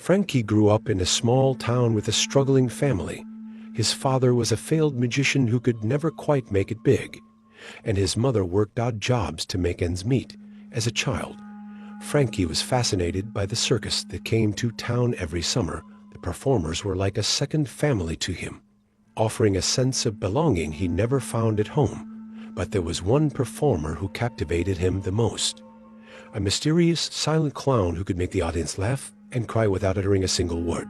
Frankie grew up in a small town with a struggling family. His father was a failed magician who could never quite make it big, and his mother worked odd jobs to make ends meet. As a child, Frankie was fascinated by the circus that came to town every summer. The performers were like a second family to him, offering a sense of belonging he never found at home. But there was one performer who captivated him the most. A mysterious, silent clown who could make the audience laugh and cry without uttering a single word.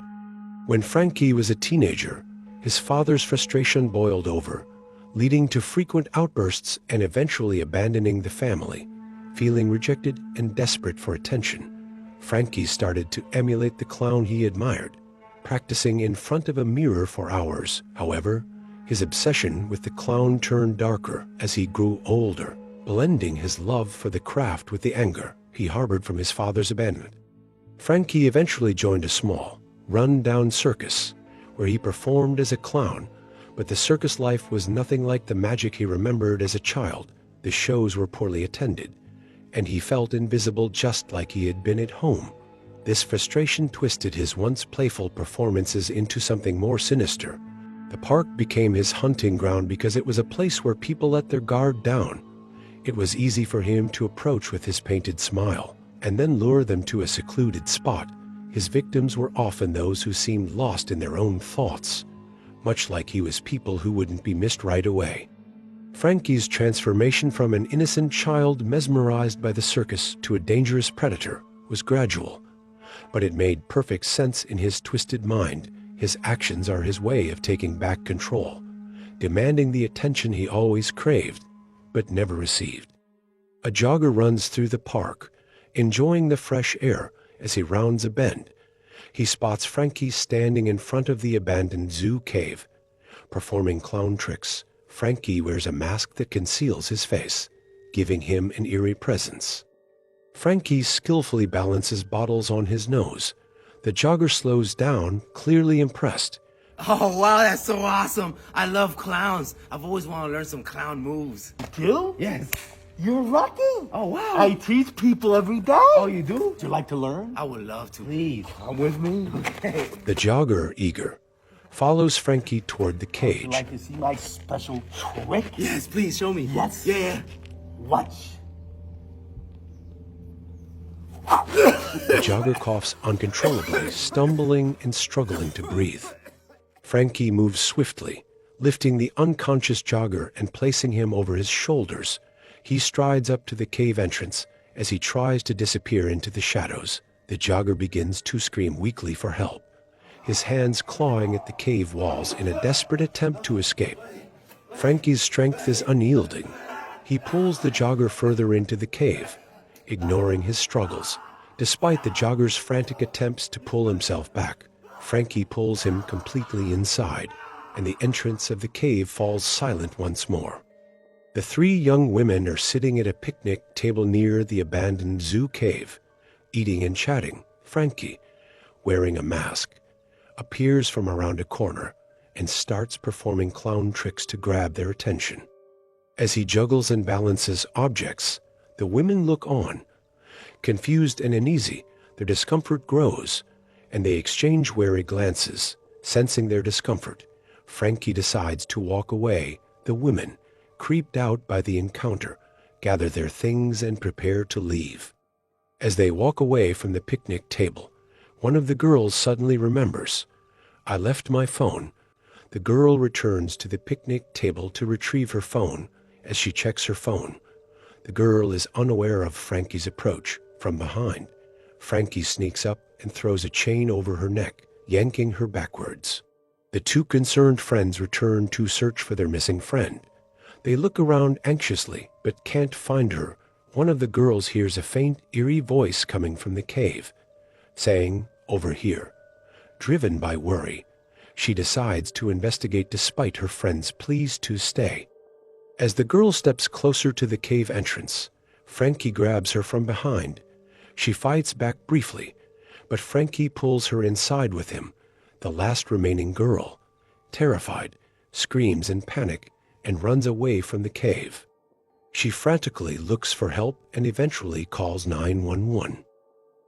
When Frankie was a teenager, his father's frustration boiled over, leading to frequent outbursts and eventually abandoning the family. Feeling rejected and desperate for attention, Frankie started to emulate the clown he admired, practicing in front of a mirror for hours. However, his obsession with the clown turned darker as he grew older, blending his love for the craft with the anger he harbored from his father's abandonment. Frankie eventually joined a small, run-down circus, where he performed as a clown, but the circus life was nothing like the magic he remembered as a child. The shows were poorly attended, and he felt invisible just like he had been at home. This frustration twisted his once playful performances into something more sinister. The park became his hunting ground because it was a place where people let their guard down. It was easy for him to approach with his painted smile, and then lure them to a secluded spot. His victims were often those who seemed lost in their own thoughts, much like he was people who wouldn't be missed right away. Frankie's transformation from an innocent child mesmerized by the circus to a dangerous predator was gradual, but it made perfect sense in his twisted mind. His actions are his way of taking back control, demanding the attention he always craved, but never received. A jogger runs through the park, enjoying the fresh air. As he rounds a bend, he spots Frankie standing in front of the abandoned zoo cave, performing clown tricks. Frankie wears a mask that conceals his face, giving him an eerie presence. Frankie skillfully balances bottles on his nose. The jogger slows down, clearly impressed. Oh, wow, that's so awesome. I love clowns. I've always wanted to learn some clown moves. You do? Yes. You're lucky. Oh, wow. I teach people every day. Oh, you do? Would you like to learn? I would love to. Please, come with me. Okay. The jogger, eager, follows Frankie toward the Would you cage. like to see my special trick? Yes, please, show me. Yes. Yeah. Watch. The jogger coughs uncontrollably, stumbling and struggling to breathe. Frankie moves swiftly, lifting the unconscious jogger and placing him over his shoulders. He strides up to the cave entrance. As he tries to disappear into the shadows, the jogger begins to scream weakly for help, his hands clawing at the cave walls in a desperate attempt to escape. Frankie's strength is unyielding. He pulls the jogger further into the cave, ignoring his struggles. Despite the jogger's frantic attempts to pull himself back, Frankie pulls him completely inside, and the entrance of the cave falls silent once more. The three young women are sitting at a picnic table near the abandoned zoo cave, eating and chatting. Frankie, wearing a mask, appears from around a corner and starts performing clown tricks to grab their attention. As he juggles and balances objects, the women look on. Confused and uneasy, their discomfort grows, and they exchange wary glances. Sensing their discomfort, Frankie decides to walk away. The women, creeped out by the encounter, gather their things and prepare to leave. As they walk away from the picnic table, one of the girls suddenly remembers, "I left my phone." The girl returns to the picnic table to retrieve her phone. As she checks her phone, the girl is unaware of Frankie's approach. From behind, Frankie sneaks up and throws a chain over her neck, yanking her backwards. The two concerned friends return to search for their missing friend. They look around anxiously, but can't find her. One of the girls hears a faint, eerie voice coming from the cave, saying, "Over here." Driven by worry, she decides to investigate despite her friend's pleas to stay. As the girl steps closer to the cave entrance, Frankie grabs her from behind. She fights back briefly, but Frankie pulls her inside with him. The last remaining girl, terrified, screams in panic and runs away from the cave. She frantically looks for help and eventually calls 911.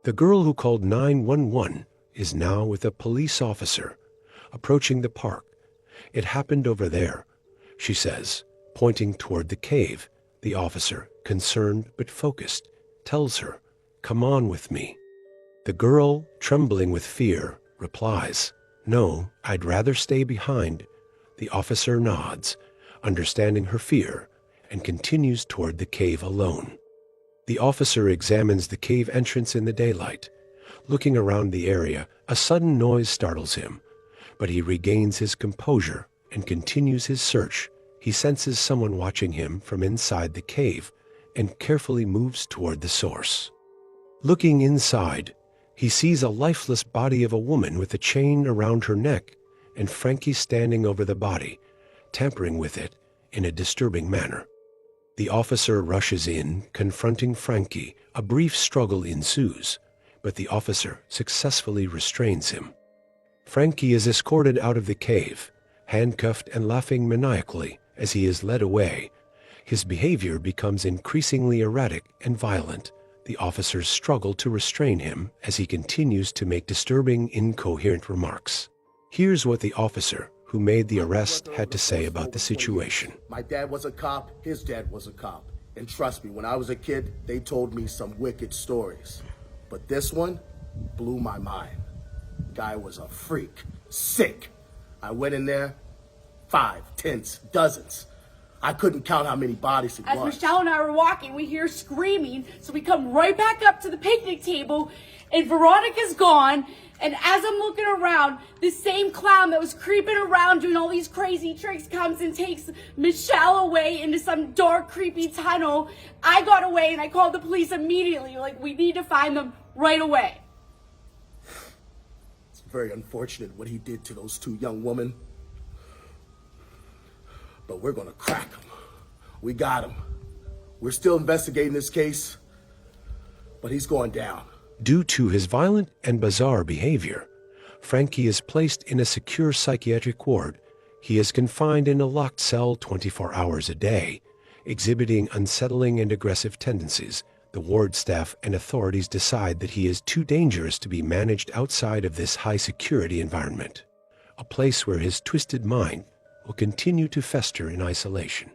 The girl who called 911 is now with a police officer, approaching the park. "It happened over there," she says, pointing toward the cave. The officer, concerned but focused, tells her, "Come on with me." The girl, trembling with fear, replies, "No, I'd rather stay behind." The officer nods, understanding her fear, and continues toward the cave alone. The officer examines the cave entrance in the daylight. Looking around the area, a sudden noise startles him, but he regains his composure and continues his search. He senses someone watching him from inside the cave and carefully moves toward the source. Looking inside, he sees a lifeless body of a woman with a chain around her neck and Frankie standing over the body, tampering with it in a disturbing manner. The officer rushes in, confronting Frankie. A brief struggle ensues, but the officer successfully restrains him. Frankie is escorted out of the cave, handcuffed and laughing maniacally as he is led away. His behavior becomes increasingly erratic and violent. The officers struggle to restrain him as he continues to make disturbing, incoherent remarks. Here's what the officer who made the arrest had to say about the situation. My dad was a cop, his dad was a cop. And trust me, when I was a kid, they told me some wicked stories. But this one blew my mind. Guy was a freak, sick. I went in there, 5, 10s, dozens. I couldn't count how many bodies it was. As Michelle and I were walking, we hear screaming, so we come right back up to the picnic table, and Veronica's gone. And as I'm looking around, the same clown that was creeping around doing all these crazy tricks comes and takes Michelle away into some dark, creepy tunnel. I got away and I called the police immediately. Like, we need to find them right away. It's very unfortunate what he did to those 2 young women. But we're gonna crack him. We got him. We're still investigating this case, but he's going down. Due to his violent and bizarre behavior, Frankie is placed in a secure psychiatric ward. He is confined in a locked cell 24 hours a day, exhibiting unsettling and aggressive tendencies. The ward staff and authorities decide that he is too dangerous to be managed outside of this high-security environment, a place where his twisted mind will continue to fester in isolation.